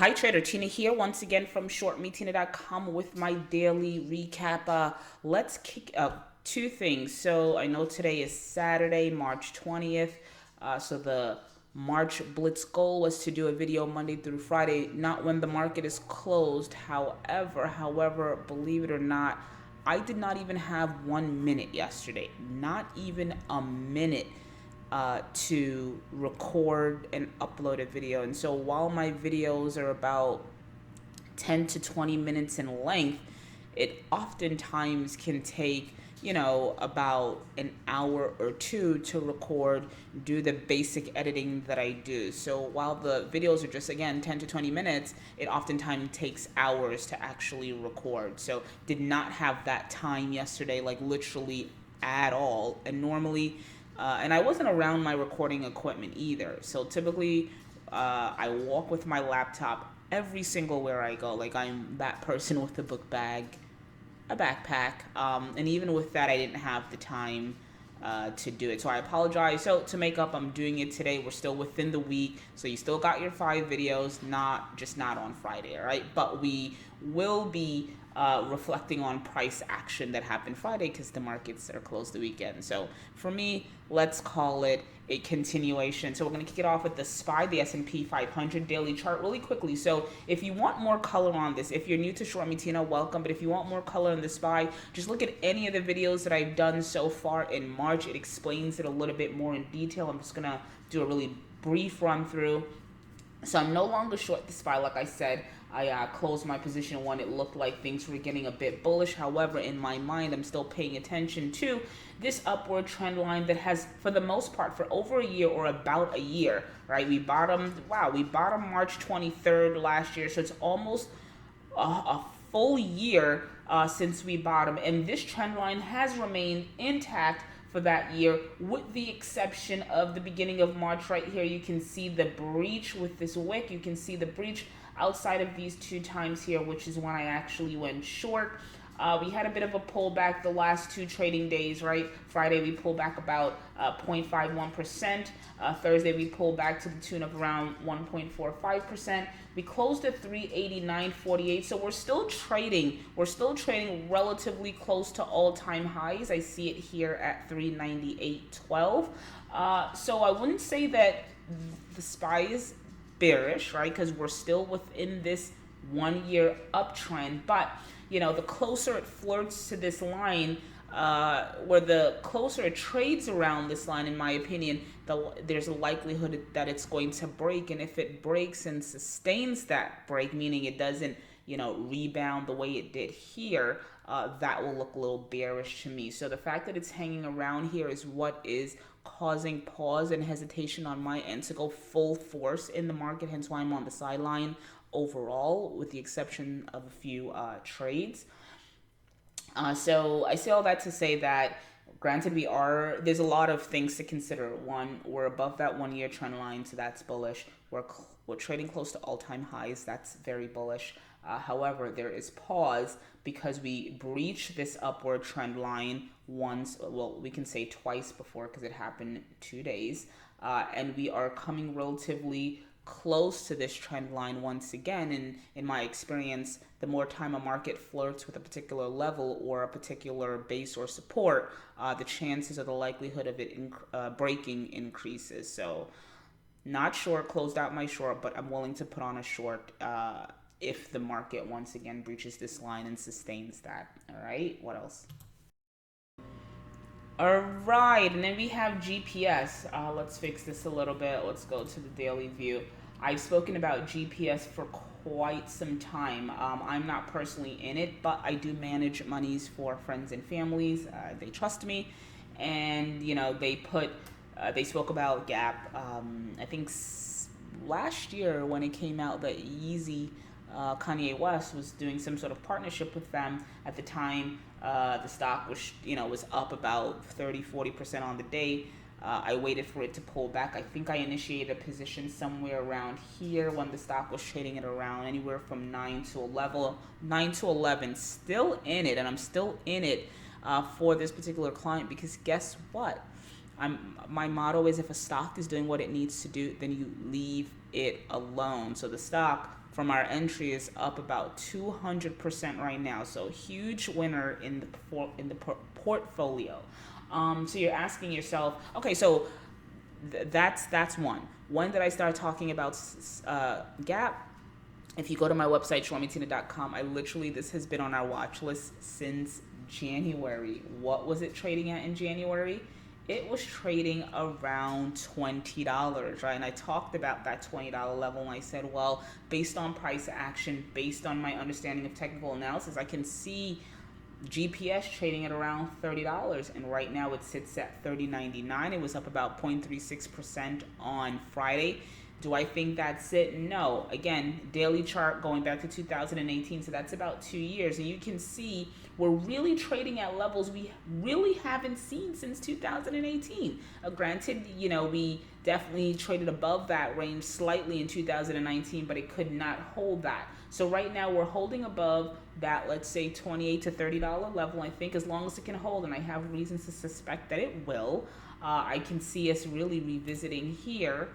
Hi Trader, Tina here once again from ShortMeTina.com with my daily recap. Let's kick up two things. So I know today is Saturday, March 20th. So the March Blitz goal was to do a video Monday through Friday, not when the market is closed. However, believe it or not, I did not even have 1 minute yesterday. Not even a minute to record and upload a video. And so while my videos are about 10 to 20 minutes in length, it oftentimes can take, about an hour or two to record, do the basic editing that I do. So while the videos are just, again, 10 to 20 minutes, it oftentimes takes hours to actually record. So did not have that time yesterday, like literally at all. And normally, and I wasn't around my recording equipment either. So typically, I walk with my laptop every single where I go. Like I'm that person with a book bag, a backpack, and even with that, I didn't have the time to do it. So I apologize. So to make up, I'm doing it today. We're still within the week, so you still got your 5 videos, not on Friday, all right? But we will be reflecting on price action that happened Friday because the markets are closed the weekend. So for me, let's call it a continuation. So we're going to kick it off with the SPY, the S&P 500 daily chart really quickly. So if you want more color on this, if you're new to ShortMeTina, welcome. But if you want more color on the SPY, just look at any of the videos that I've done so far in March. It explains it a little bit more in detail. I'm just going to do a really brief run through. So I'm no longer short the SPY. Like I said, I closed my position when it looked like things were getting a bit bullish. However, in my mind, I'm still paying attention to this upward trend line that has, for the most part, for over a year or about a year, right? We bottomed March 23rd last year. So it's almost a full year since we bottomed. And this trend line has remained intact for that year, with the exception of the beginning of March. Right here, you can see the breach with this wick. You can see the breach outside of these two times here, which is when I actually went short. We had a bit of a pullback the last 2 trading days, right? Friday, we pulled back about 0.51%. Thursday, we pulled back to the tune of around 1.45%. We closed at 389.48, so we're still trading. We're still trading relatively close to all-time highs. I see it here at 398.12. So I wouldn't say that the SPY is bearish, right? Because we're still within this 1-year uptrend, but the closer it flirts to this line, where the closer it trades around this line, in my opinion, there's a likelihood that it's going to break. And if it breaks and sustains that break, meaning it doesn't, rebound the way it did here, that will look a little bearish to me. So the fact that it's hanging around here is what is causing pause and hesitation on my end to go full force in the market, hence why I'm on the sideline overall, with the exception of a few trades. So I say all that to say that, granted, there's a lot of things to consider. One, we're above that 1-year trend line, so that's bullish. We're trading close to all-time highs. That's very bullish. However, there is pause because we breached this upward trend line once, well, we can say twice before because it happened 2 days. And we are coming relatively close to this trend line once again. And in my experience, the more time a market flirts with a particular level or a particular base or support, the chances or the likelihood of it breaking increases. So not short, closed out my short, but I'm willing to put on a short if the market once again breaches this line and sustains that. All right, what else? All right, and then we have GPS. Let's fix this a little bit. Let's go to the daily view. I've spoken about GPS for quite some time. I'm not personally in it, but I do manage monies for friends and families. They trust me, and they spoke about Gap. I think last year when it came out that Yeezy, Kanye West was doing some sort of partnership with them. At the time, the stock was up about 30-40% on the day. I waited for it to pull back. I think I initiated a position somewhere around here when the stock was trading at around anywhere from 9 to 11. Still in it, and I'm still in it for this particular client because guess what? My motto is, if a stock is doing what it needs to do, then you leave it alone. So the stock from our entry is up about 200% right now. So huge winner in the portfolio. So you're asking yourself, okay, so that's one. When did I start talking about gap? If you go to my website, ShortMeTina.com, this has been on our watch list since January. What was it trading at in January? It was trading around $20, right? And I talked about that $20 level, and I said, well, based on price action, based on my understanding of technical analysis, I can see GPS trading at around $30, and right now it sits at $30.99. It was up about 0.36% on Friday. Do I think that's it? No. Again, daily chart going back to 2018, so that's about 2 years, and you can see we're really trading at levels we really haven't seen since 2018. Granted, we definitely traded above that range slightly in 2019, but it could not hold that. So right now we're holding above that, let's say $28 to $30 level. I think as long as it can hold, and I have reasons to suspect that it will, I can see us really revisiting here.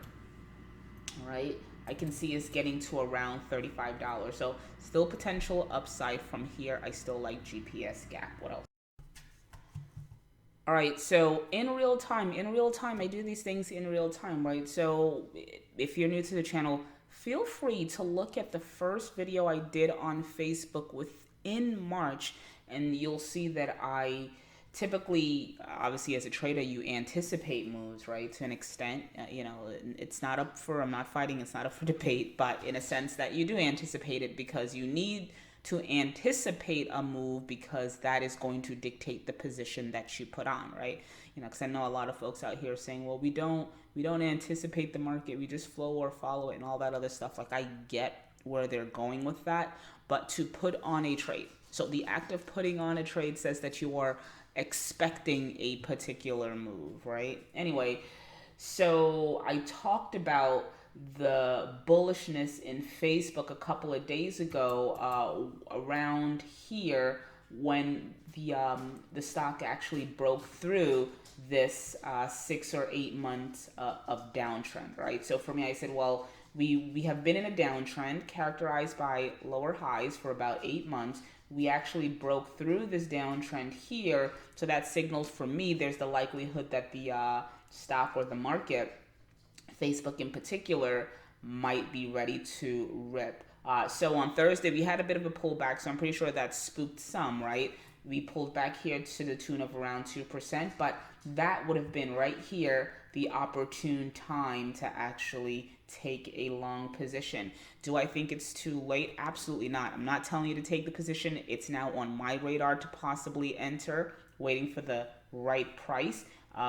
Right, I can see us getting to around $35. So still potential upside from here. I still like GPS gap. What else? All right, so in real time, I do these things in real time, right? So if you're new to the channel, feel free to look at the first video I did on Facebook within March, and you'll see that I typically, obviously as a trader, you anticipate moves, right? To an extent, it's not up for, I'm not fighting, it's not up for debate, but in a sense that you do anticipate it because you need to anticipate a move because that is going to dictate the position that you put on, right? Because I know a lot of folks out here saying, well, we don't anticipate the market, we just flow or follow it and all that other stuff. Like, I get where they're going with that, but to put on a trade, so the act of putting on a trade says that you are expecting a particular move, right? Anyway, so I talked about the bullishness in Facebook a couple of days ago, around here, when the stock actually broke through this 6 or 8 months of downtrend, right? So for me, I said, well, we have been in a downtrend characterized by lower highs for about 8 months. We actually broke through this downtrend here, so that signals for me there's the likelihood that the stock or the market, Facebook in particular, might be ready to rip. So on Thursday, we had a bit of a pullback, so I'm pretty sure that spooked some, right? We pulled back here to the tune of around 2%, but that would have been right here the opportune time to actually take a long position. Do I think it's too late? Absolutely not. I'm not telling you to take the position. It's now on my radar to possibly enter, waiting for the right price.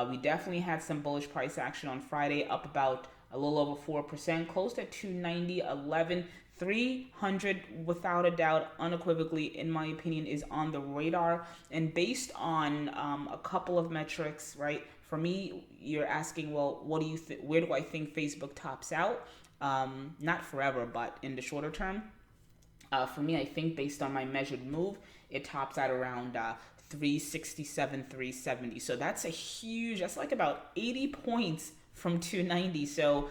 We definitely had some bullish price action on Friday, up about a little over 4%, closed at 290.11. 300, without a doubt, unequivocally, in my opinion, is on the radar. And based on a couple of metrics, right? For me, you're asking, well, what do you where do I think Facebook tops out? Not forever, but in the shorter term. For me, I think based on my measured move, it tops out around 367, 370. So that's that's like about 80 points from 290. So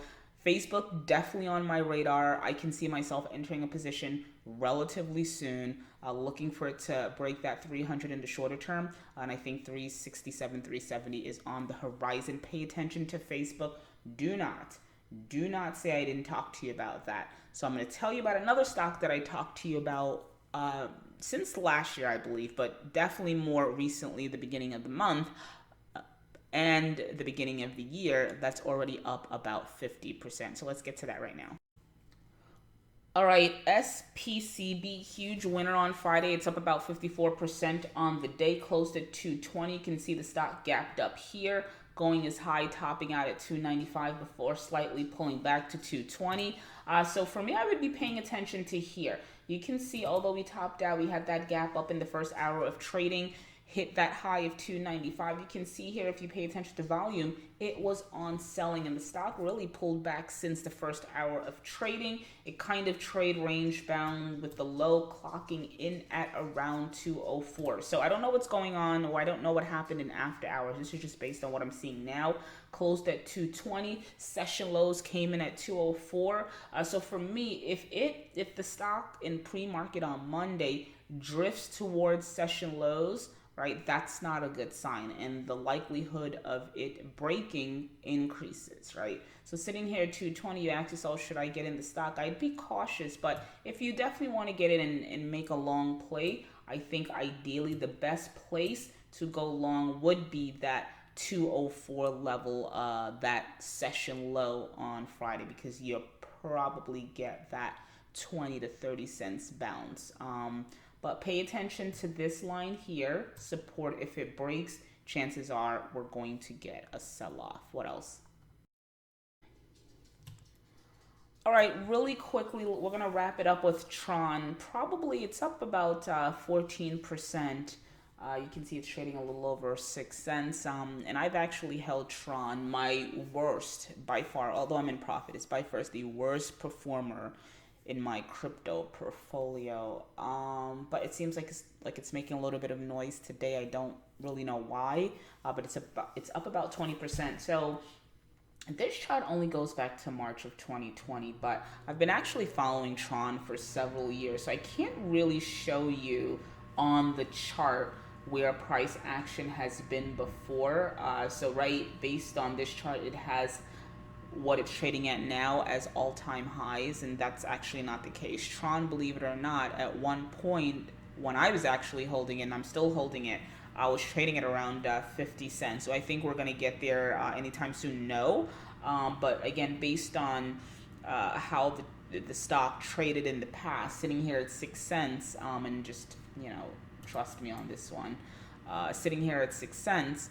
Facebook definitely on my radar. I can see myself entering a position relatively soon, looking for it to break that 300 in the shorter term, and I think 367, 370 is on the horizon. Pay attention to Facebook. Do not say I didn't talk to you about that. So I'm going to tell you about another stock that I talked to you about since last year, I believe, but definitely more recently, the beginning of the month, and the beginning of the year, that's already up about 50%. So let's get to that right now. All right, Spcb, huge winner on Friday. It's up about 54% on the day, closed at 220. You can see the stock gapped up here, going as high, topping out at 295 before slightly pulling back to 220. So for me, I would be paying attention to here. You can see, although we topped out, we had that gap up in the first hour of trading. hit that high of 295. You can see here, if you pay attention to volume, it was on selling, and the stock really pulled back since the first hour of trading. It kind of trade range bound with the low clocking in at around 204. So I don't know what's going on, or I don't know what happened in after hours. This is just based on what I'm seeing now. Closed at 220. Session lows came in at 204. So for me, if the stock in pre-market on Monday drifts towards session lows, right, that's not a good sign, and the likelihood of it breaking increases, right? So sitting here at 220, you ask yourself, should I get in the stock? I'd be cautious, but if you definitely want to get in and make a long play, I think ideally the best place to go long would be that 204 level, that session low on Friday, because you'll probably get that 20 to 30 cents bounce. But pay attention to this line here, support. If it breaks, chances are we're going to get a sell-off. What else? All right, really quickly, we're going to wrap it up with Tron. Probably it's up about 14%. You can see it's trading a little over 6 cents. And I've actually held Tron, my worst by far, although I'm in profit, it's by far the worst performer in my crypto portfolio. But it seems like it's making a little bit of noise today. I don't really know why, but it's up about 20%. So this chart only goes back to March of 2020, but I've been actually following Tron for several years, so I can't really show you on the chart where price action has been before. So right, based on this chart, it has what it's trading at now as all-time highs, and that's actually not the case. Tron, believe it or not, at one point when I was actually holding it, and I'm still holding it, I was trading at around 50 cents. So I think we're going to get there anytime soon. No. But again, based on how the stock traded in the past, sitting here at 6 cents, and just, trust me on this one, sitting here at 6 cents,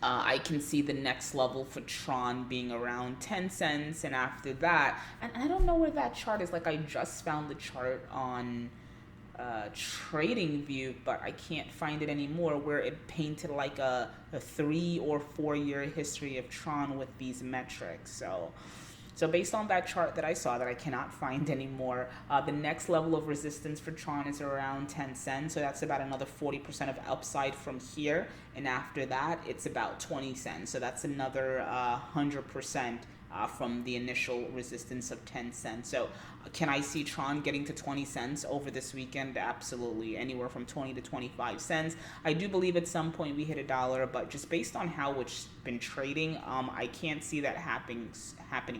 I can see the next level for Tron being around 10 cents, and after that, and I don't know where that chart is. Like, I just found the chart on trading view, but I can't find it anymore, where it painted like a 3 or 4 year history of Tron with these metrics. So based on that chart that I saw that I cannot find anymore, the next level of resistance for Tron is around 10 cents. So that's about another 40% of upside from here. And after that, it's about 20 cents. So that's another 100% from the initial resistance of 10 cents. So can I see Tron getting to 20 cents over this weekend? Absolutely. Anywhere from 20 to 25 cents. I do believe at some point we hit $1, but just based on how it's been trading, I can't see that happening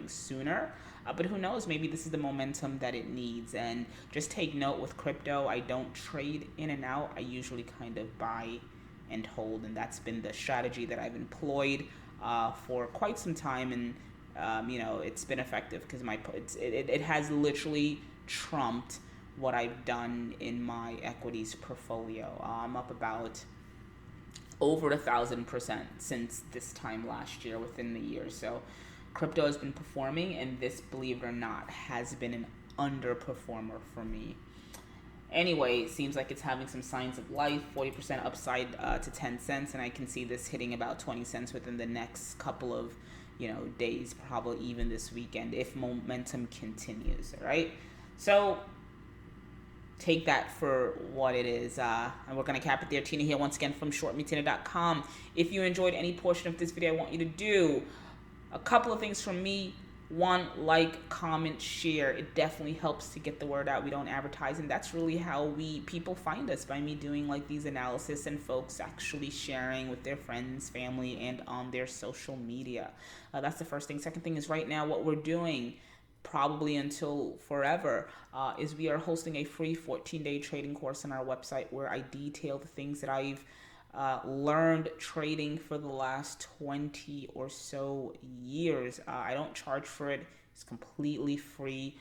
sooner. But who knows? Maybe this is the momentum that it needs. And just take note with crypto, I don't trade in and out. I usually kind of buy and hold, and that's been the strategy that I've employed for quite some time. And it's been effective because it has literally trumped what I've done in my equities portfolio. I'm up about over 1,000% since this time last year, within the year. So crypto has been performing, and this, believe it or not, has been an underperformer for me. Anyway, it seems like it's having some signs of life. 40% upside to 10 cents, and I can see this hitting about 20 cents within the next couple of days, probably even this weekend, if momentum continues. All right, so take that for what it is, and we're going to cap it there. Tina here once again from ShortMeTina.com. If you enjoyed any portion of this video, I want you to do a couple of things from me. One, like, comment, share. It definitely helps to get the word out. We don't advertise, and that's really how people find us, by me doing like these analysis and folks actually sharing with their friends, family, and on their social media. That's the first thing. Second thing is, right now what we're doing, probably until forever, is we are hosting a free 14-day trading course on our website, where I detail the things that I've learned trading for the last 20 or so years. I don't charge for it. It's completely free.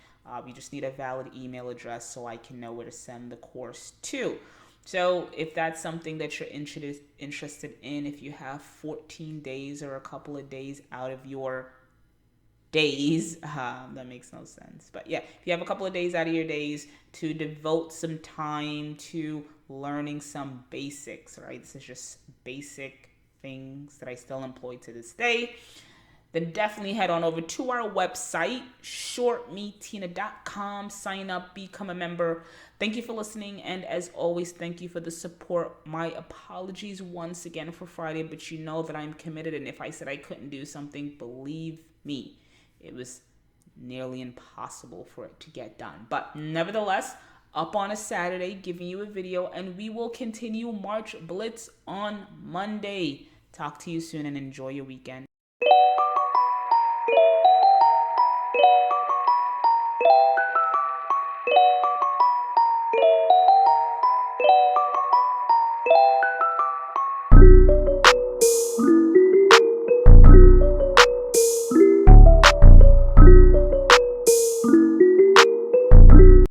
You just need a valid email address so I can know where to send the course to. So if that's something that you're interested in, if you have 14 days or a couple of days out of your days, that makes no sense, but yeah, if you have a couple of days out of your days to devote some time to learning some basics, right? This is just basic things that I still employ to this day. Then definitely head on over to our website, ShortMeTina.com. Sign up, become a member. Thank you for listening. And as always, thank you for the support. My apologies once again for Friday, but you know that I'm committed. And if I said I couldn't do something, believe me, it was nearly impossible for it to get done. But nevertheless, up on a Saturday, giving you a video, and we will continue March Blitz on Monday. Talk to you soon and enjoy your weekend.